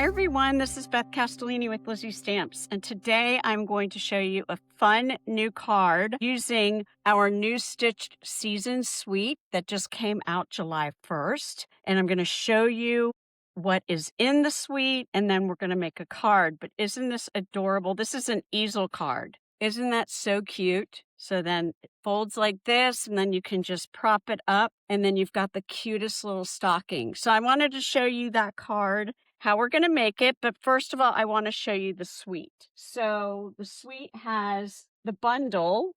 Hi everyone, this is Beth Castellini with Lizzie Stamps, and today I'm going to show you a fun new card using our new stitched season suite that just came out July 1st. And I'm going to show you what is in the suite, and then we're going to make a card. But isn't this adorable? This is an easel card. Isn't that so cute? So then it folds like this, and then you can just prop it up, and then you've got the cutest little stocking. So I wanted to show you that card, how we're going to make it. But first of all, I want to show you the suite. So the suite has the bundle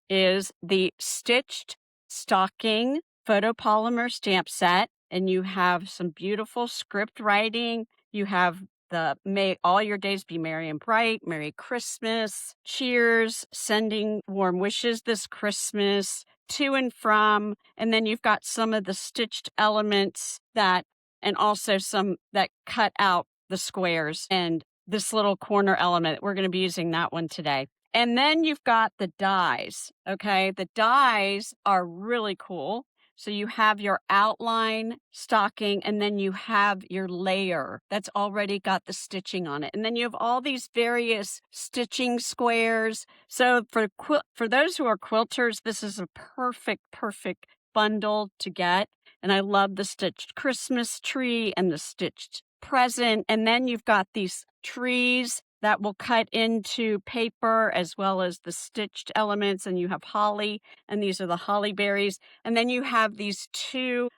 is the stitched stocking photopolymer stamp set, and you have some beautiful script writing. You have the May All Your Days Be Merry and Bright, Merry Christmas, cheers, sending warm wishes this Christmas, to and from, and then you've got some of the stitched elements that, and also some that cut out the squares, and this little corner element. We're going to be using that one today. And then you've got the dies, okay? The dies are really cool. So you have your outline stocking, and then you have your layer that's already got the stitching on it. And then you have all these various stitching squares. So for those who are quilters, this is a perfect bundle to get. And I love the stitched Christmas tree and the stitched present. And then you've got these trees that will cut into paper, as well as the stitched elements. And you have holly, and these are the hollyberries. And then you have these two,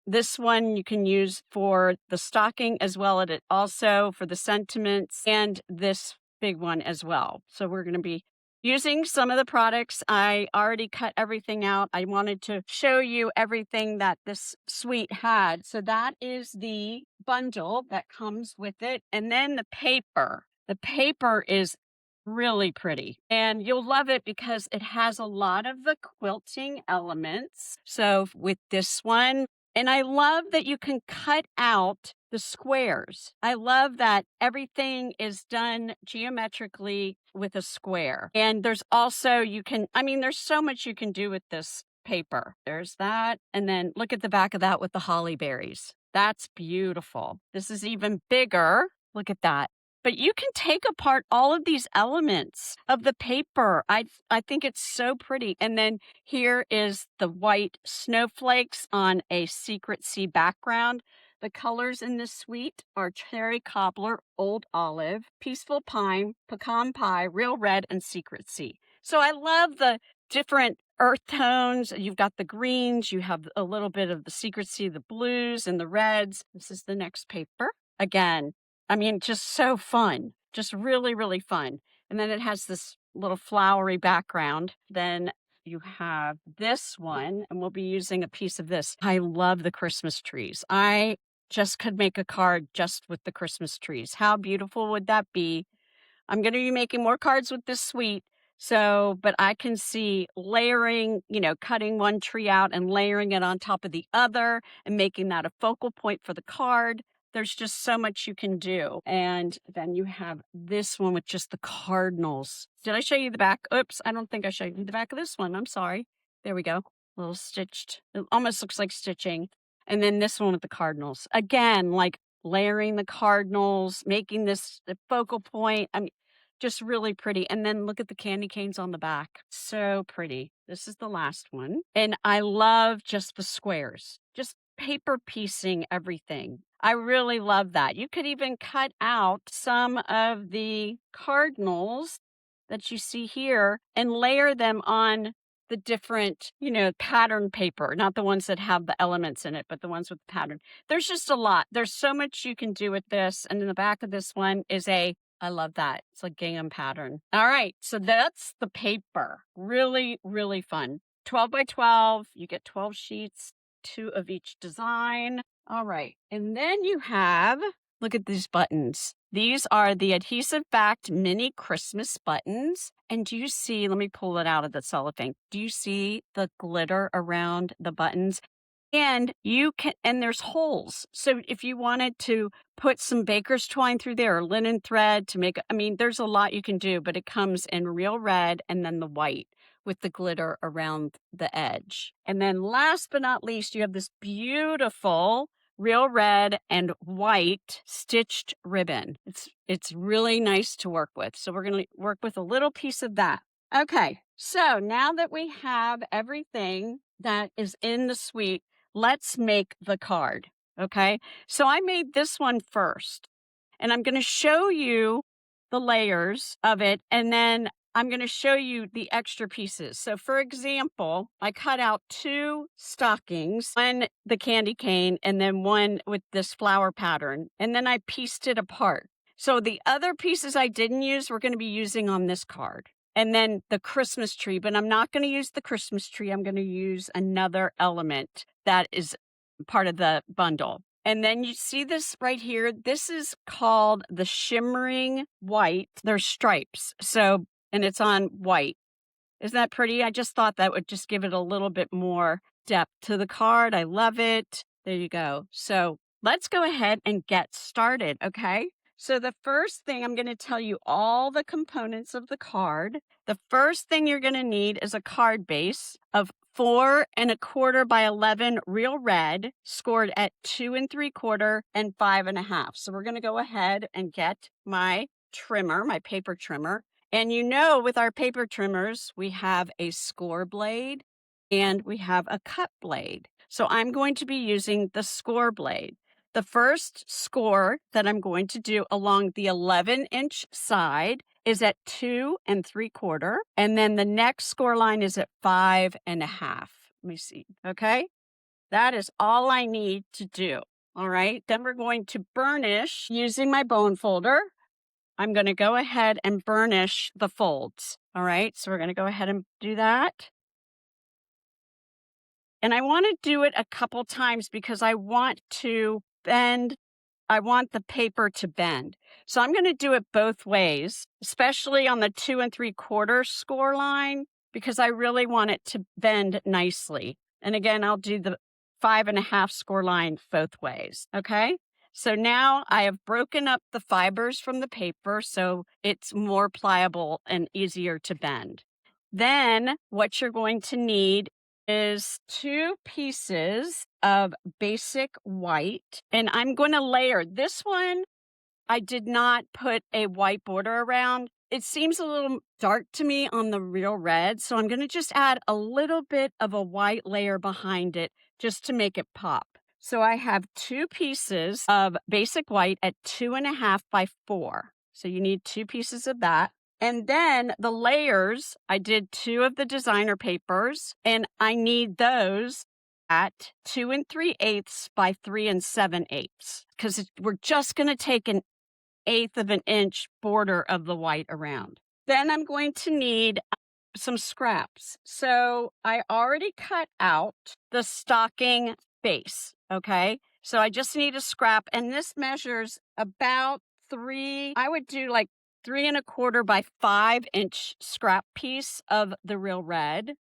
this one you can use for the stocking, as well as it also for the sentiments, and this big one as well. So we're going to be using some of the products. I already cut everything out. I wanted to show you everything that this suite had. So that is the bundle that comes with it. And then the paper. The paper is really pretty, and you'll love it because it has a lot of the quilting elements. So with this one, and I love that you can cut out the squares. I love that everything is done geometrically with a square. And there's also, there's so much you can do with this paper. There's that. And then look at the back of that with the hollyberries. That's beautiful. This is even bigger. Look at that. But you can take apart all of these elements of the paper. I think it's so pretty. And then here is the white snowflakes on a secret sea background. The colors in this suite are Cherry Cobbler, Old Olive, Peaceful Pine, Pecan Pie, Real Red, and Secret Sea. So I love the different earth tones. You've got the greens. You have a little bit of the Secret Sea, the blues, and the reds. This is the next paper. Again, just so fun, just really fun. And then it has this little flowery background. Then you have this one, and we'll be using a piece of this. I love the Christmas trees. I just could make a card just with the Christmas trees. How beautiful would that be? I'm going to be making more cards with this suite. So, but I can see layering, cutting one tree out and layering it on top of the other and making that a focal point for the card. There's just so much you can do. And then you have this one with just the cardinals. Did I show you the back? Oops, I don't think I showed you the back of this one. I'm sorry. There we go. A little stitched. It almost looks like stitching. And then this one with the cardinals. Again, like layering the cardinals, making this the focal point. Just really pretty. And then look at the candy canes on the back. So pretty. This is the last one. And I love just the squares. Just paper piecing everything. I really love that. You could even cut out some of the cardinals that you see here and layer them on the different, pattern paper, not the ones that have the elements in it, but the ones with the pattern. There's just a lot. There's so much you can do with this. And in the back of this one is I love that. It's a gingham pattern. All right. So that's the paper. Really fun. 12 by 12. You get 12 sheets. 2 of each design. All right. And then you have, look at these buttons. These are the adhesive-backed Mini Christmas Buttons. And do you see, let me pull it out of the cellophane. Do you see the glitter around the buttons? And there's holes. So if you wanted to put some baker's twine through there or linen thread to make, there's a lot you can do, but it comes in real red and then the white with the glitter around the edge. And then last but not least, you have this beautiful real red and white stitched ribbon. It's really nice to work with. So we're going to work with a little piece of that. Okay, so now that we have everything that is in the suite, let's make the card. Okay, so I made this one first, and I'm going to show you the layers of it, and then I'm going to show you the extra pieces. So for example, I cut out 2 stockings, one the candy cane and then one with this flower pattern, and then I pieced it apart. So the other pieces I didn't use, we're going to be using on this card. And then the Christmas tree, but I'm not going to use the Christmas tree. I'm going to use another element that is part of the bundle. And then you see this right here. This is called the shimmering white. There's stripes. So, and it's on white. Isn't that pretty? I just thought that would just give it a little bit more depth to the card. I love it. There you go. So let's go ahead and get started, okay? So the first thing, I'm going to tell you all the components of the card. The first thing you're going to need is a card base of 4 1/4 by 11 real red, scored at 2 3/4 and 5 1/2. So we're going to go ahead and get my trimmer, my paper trimmer. And you know, with our paper trimmers, we have a score blade and we have a cut blade. So I'm going to be using the score blade. The first score that I'm going to do along the 11-inch side is at 2 3/4. And then the next score line is at 5 1/2. Let me see. Okay. That is all I need to do. All right. Then we're going to burnish using my bone folder. I'm going to go ahead and burnish the folds. All right. So we're going to go ahead and do that. And I want to do it a couple times because I want to bend. I want the paper to bend. So I'm going to do it both ways, especially on the 2 3/4 score line, because I really want it to bend nicely. And again, I'll do the 5 1/2 score line both ways. Okay. So now I have broken up the fibers from the paper so it's more pliable and easier to bend. Then what you're going to need is 2 pieces of basic white, and I'm going to layer this one. I did not put a white border around. It seems a little dark to me on the real red, so I'm going to just add a little bit of a white layer behind it just to make it pop. So I have 2 pieces of basic white at 2 1/2 by 4. So you need 2 pieces of that. And then the layers, I did 2 of the designer papers, and I need those at 2 3/8 by 3 7/8, because we're just going to take 1/8 of an inch border of the white around. Then I'm going to need some scraps. So I already cut out the stocking base, okay? So I just need a scrap, and this measures about 3, I would do like 3 1/4 by 5-inch scrap piece of the real red.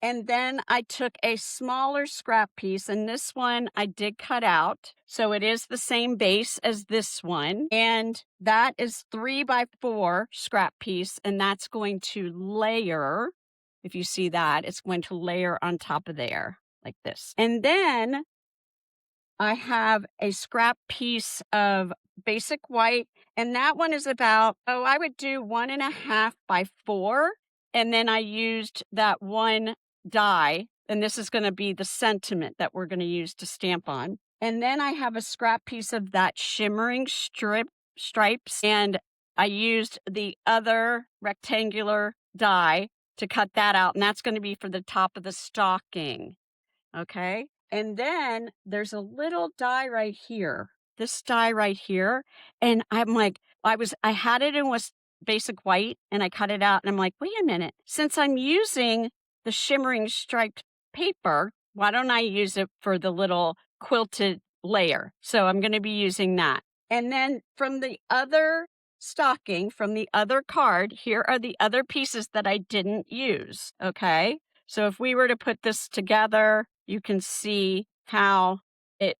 And then I took a smaller scrap piece, and this one I did cut out. So it is the same base as this one. And that is 3 by 4 scrap piece, and that's going to layer. If you see that, it's going to layer on top of there like this. And then I have a scrap piece of basic white, and that one is about, I would do 1 1/2 by 4. And then I used that one die, and this is going to be the sentiment that we're going to use to stamp on. And then I have a scrap piece of that shimmering stripes, and I used the other rectangular die to cut that out, and that's going to be for the top of the stocking. Okay. And then there's a little die right here, this die right here. And I'm like, I had it in was basic white, and I cut it out, and I'm like, wait a minute, since I'm using the shimmering striped paper, why don't I use it for the little quilted layer? So I'm going to be using that. And then from the other stocking, from the other card, here are the other pieces that I didn't use. Okay. So if we were to put this together, you can see how it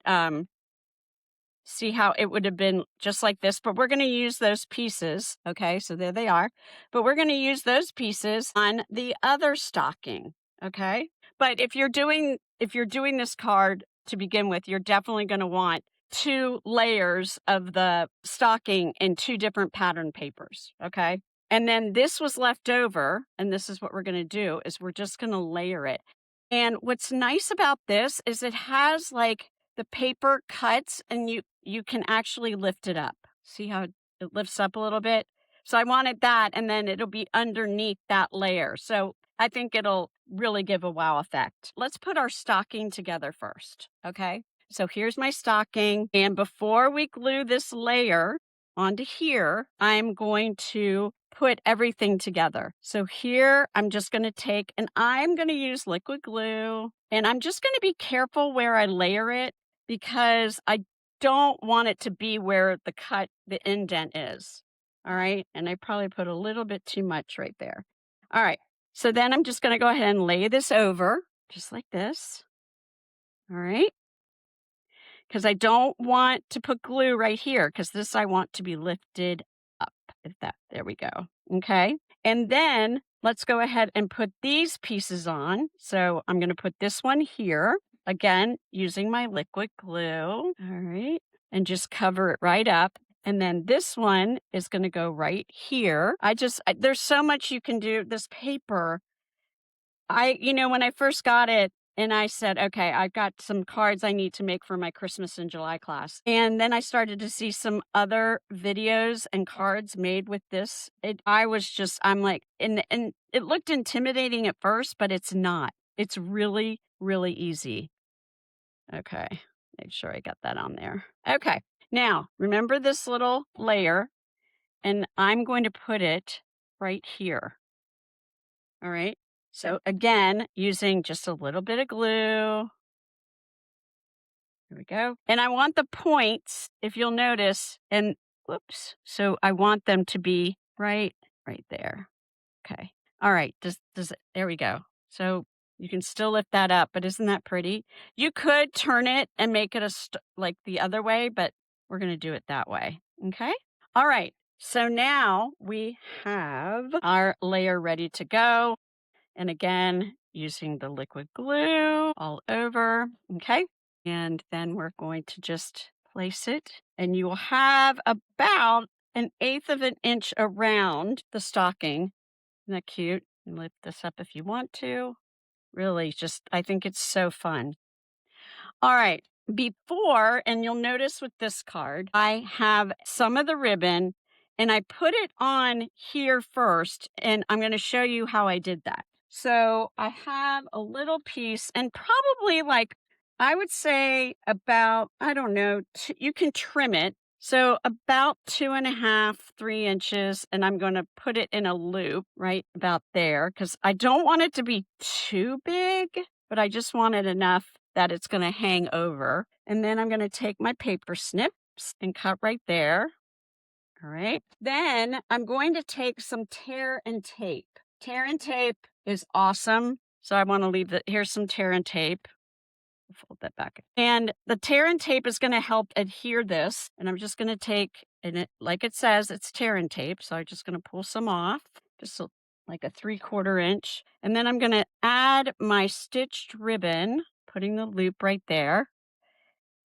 would have been just like this, but we're going to use those pieces. Okay, so there they are. But we're going to use those pieces on the other stocking. Okay, but if you're doing this card to begin with, you're definitely going to want 2 layers of the stocking in 2 different pattern papers, okay? And then this was left over, and this is what we're going to do, is we're just going to layer it. And what's nice about this is it has like the paper cuts, and you can actually lift it up. See how it lifts up a little bit? So I wanted that, and then it'll be underneath that layer. So I think it'll really give a wow effect. Let's put our stocking together first, okay? So here's my stocking, and before we glue this layer onto here, I'm going to put everything together. So here, I'm just going to take, and I'm going to use liquid glue, and I'm just going to be careful where I layer it because I don't want it to be where the indent is. All right. And I probably put a little bit too much right there. All right. So then I'm just going to go ahead and lay this over just like this. All right. Because I don't want to put glue right here because this I want to be lifted up. There we go. Okay. And then let's go ahead and put these pieces on. So I'm going to put this one here, again, using my liquid glue. All right. And just cover it right up. And then this one is going to go right here. There's so much you can do. This paper, when I first got it, and I said, okay, I've got some cards I need to make for my Christmas in July class. And then I started to see some other videos and cards made with this. I'm like, and it looked intimidating at first, but it's not. It's really, really easy. Okay, make sure I got that on there. Okay, now remember this little layer, and I'm going to put it right here. All right. So again, using just a little bit of glue. Here we go. And I want the points, if you'll notice, and whoops. So I want them to be right there. Okay. All right. There we go. So you can still lift that up, but isn't that pretty? You could turn it and make it like the other way, but we're going to do it that way. Okay. All right. So now we have our layer ready to go. And again, using the liquid glue all over, okay? And then we're going to just place it. And you will have about 1/8 of an inch around the stocking. Isn't that cute? And lift this up if you want to. Really, I think it's so fun. All right. And you'll notice with this card, I have some of the ribbon, and I put it on here first, and I'm going to show you how I did that. So I have a little piece, and probably I would say about, I don't know, you can trim it. So about 2.5, 3 inches, and I'm going to put it in a loop right about there because I don't want it to be too big, but I just want it enough that it's going to hang over. And then I'm going to take my paper snips and cut right there. All right. Then I'm going to take some tear and tape. Tear and tape is awesome. So I want to leave here's some tear and tape. Fold that back. And the tear and tape is going to help adhere this. And I'm just going to take, like it says, it's tear and tape. So I'm just going to pull some off, just like a 3/4 inch. And then I'm going to add my stitched ribbon, putting the loop right there.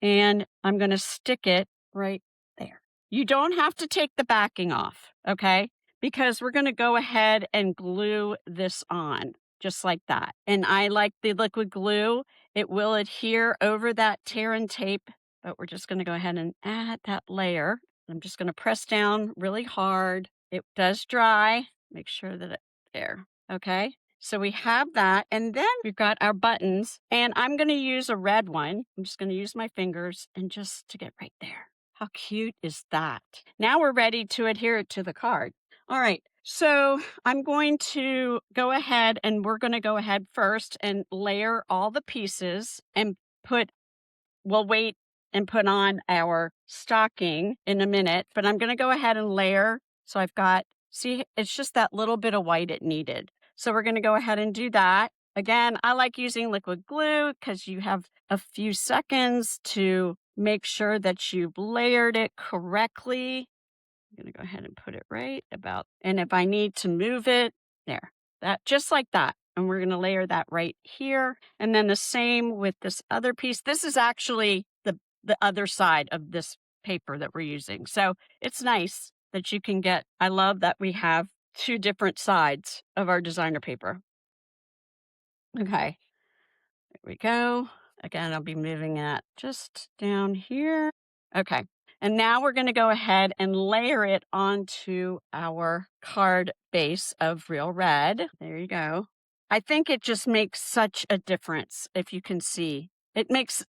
And I'm going to stick it right there. You don't have to take the backing off, okay? Because we're going to go ahead and glue this on just like that. And I like the liquid glue. It will adhere over that tear and tape, but we're just going to go ahead and add that layer. I'm just going to press down really hard. It does dry. Make sure that it's there, okay? So we have that, and then we've got our buttons, and I'm going to use a red one. I'm just going to use my fingers and just to get right there. How cute is that? Now we're ready to adhere it to the card. All right, so I'm going to go ahead, and we're going to go ahead first and layer all the pieces and we'll wait and put on our stocking in a minute, but I'm going to go ahead and layer. So I've got, see, it's just that little bit of white it needed. So we're going to go ahead and do that. Again, I like using liquid glue because you have a few seconds to make sure that you've layered it correctly. I'm going to go ahead and put it right about, and if I need to move it, there, that just like that. and we're going to layer that right here. And then the same with this other piece. This is actually the other side of this paper that we're using. So it's nice that you can get, I love that we have two different sides of our designer paper. Okay, there we go. Again, I'll be moving that just down here. Okay, and now we're going to go ahead and layer it onto our card base of real red. There you go. I think it just makes such a difference. If you can see, it makes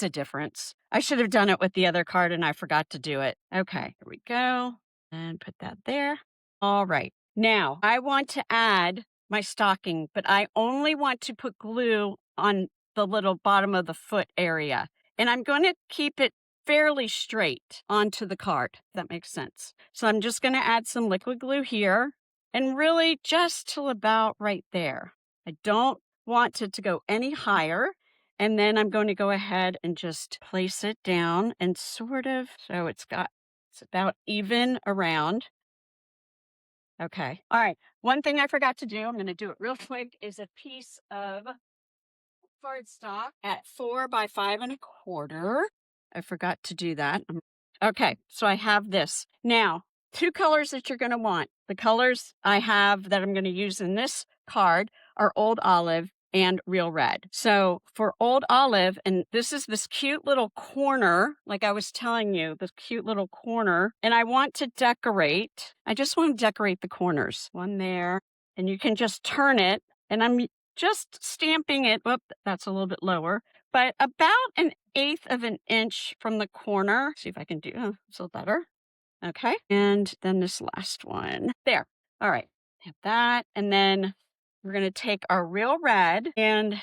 a difference. I should have done it with the other card and I forgot to do it. Okay, here we go. And put that there. All right. Now I want to add my stocking, but I only want to put glue on the little bottom of the foot area. And I'm going to keep it fairly straight onto the card, if that makes sense. So I'm just going to add some liquid glue here and really just till about right there. I don't want it to go any higher. And then I'm going to go ahead and just place it down and sort of, so it's about even around. Okay. All right. One thing I forgot to do, I'm going to do it real quick, is a piece of cardstock at 4 by 5 1/4. I forgot to do that. Okay. So I have this. Now, two colors that you're going to want. The colors I have that I'm going to use in this card are Old Olive and Real Red. So for Old Olive, and this is this cute little corner, like I was telling you, this cute little corner, and I want to decorate. I just want to decorate the corners. One there, and you can just turn it, and I'm just stamping it. Whoop, that's a little bit lower, but about 1/8 of an inch from the corner. See if I can do it's a little better. Okay. And then this last one there. All right. Have that. And then we're going to take our Real Red and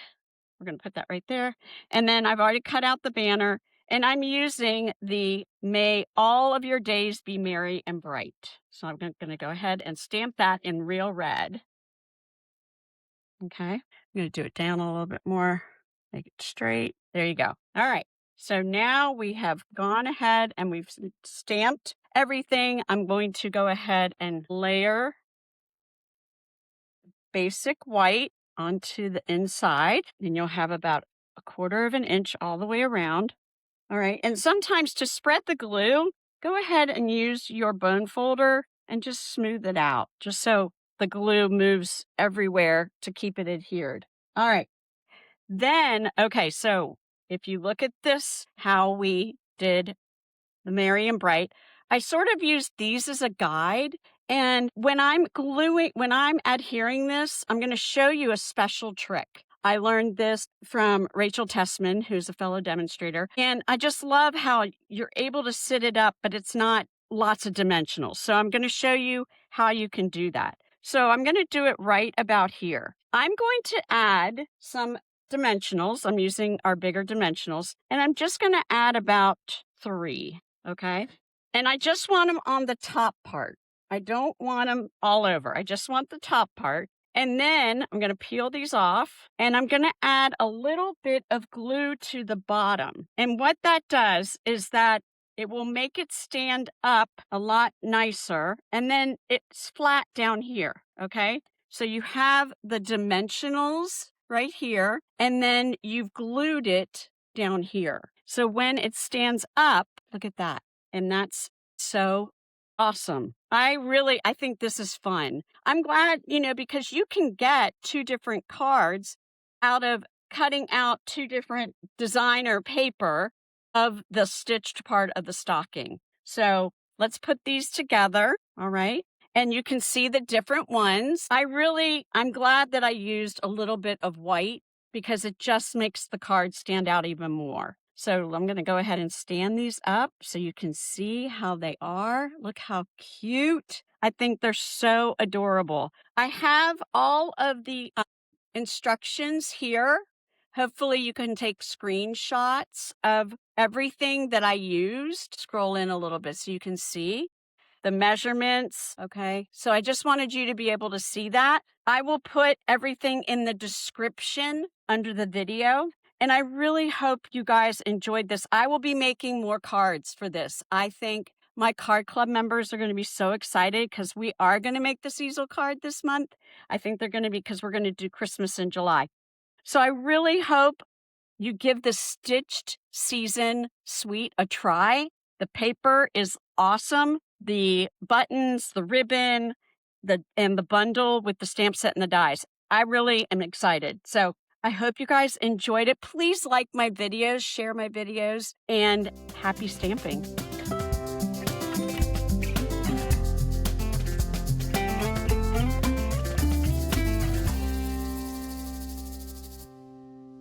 we're going to put that right there. And then I've already cut out the banner and I'm using the May All of Your Days Be Merry and Bright. So I'm going to go ahead and stamp that in Real Red. Okay. I'm going to do it down a little bit more. Make it straight. There you go. All right. So now we have gone ahead and we've stamped everything. I'm going to go ahead and layer basic white onto the inside, and you'll have about 1/4 of an inch all the way around. All right. And sometimes to spread the glue, go ahead and use your bone folder and just smooth it out, just so the glue moves everywhere to keep it adhered. All right. Then, okay, so if you look at this, how we did the Merry and Bright, I sort of used these as a guide. And when I'm adhering this, I'm going to show you a special trick. I learned this from Rachel Tessman, who's a fellow demonstrator. And I just love how you're able to sit it up, but it's not lots of dimensionals. So I'm going to show you how you can do that. So I'm going to do it right about here. I'm going to add some dimensionals. I'm using our bigger dimensionals, and I'm just going to add about 3. Okay. And I just want them on the top part. I don't want them all over. I just want the top part. And then I'm going to peel these off and I'm going to add a little bit of glue to the bottom. And what that does is that it will make it stand up a lot nicer. And then it's flat down here. Okay. So you have the dimensionals right here, and then you've glued it down here. So when it stands up, look at that. And that's so awesome. I think this is fun. I'm glad, because you can get 2 different cards out of cutting out 2 different designer paper of the stitched part of the stocking. So let's put these together. All right. And you can see the different ones. I'm glad that I used a little bit of white because it just makes the card stand out even more. So I'm going to go ahead and stand these up so you can see how they are. Look how cute. I think they're so adorable. I have all of the instructions here. Hopefully you can take screenshots of everything that I used. Scroll in a little bit so you can see the measurements. Okay. So I just wanted you to be able to see that. I will put everything in the description under the video. And I really hope you guys enjoyed this. I will be making more cards for this. I think My card club members are going to be so excited because we are going to make this easel card this month. I think they're going to be, because we're going to do Christmas in July. So I really hope you give the Stitched Season Suite a try. The paper is awesome. The buttons, the ribbon, and the bundle with the stamp set and the dies. I really am excited. So I hope you guys enjoyed it. Please like my videos, share my videos, and happy stamping.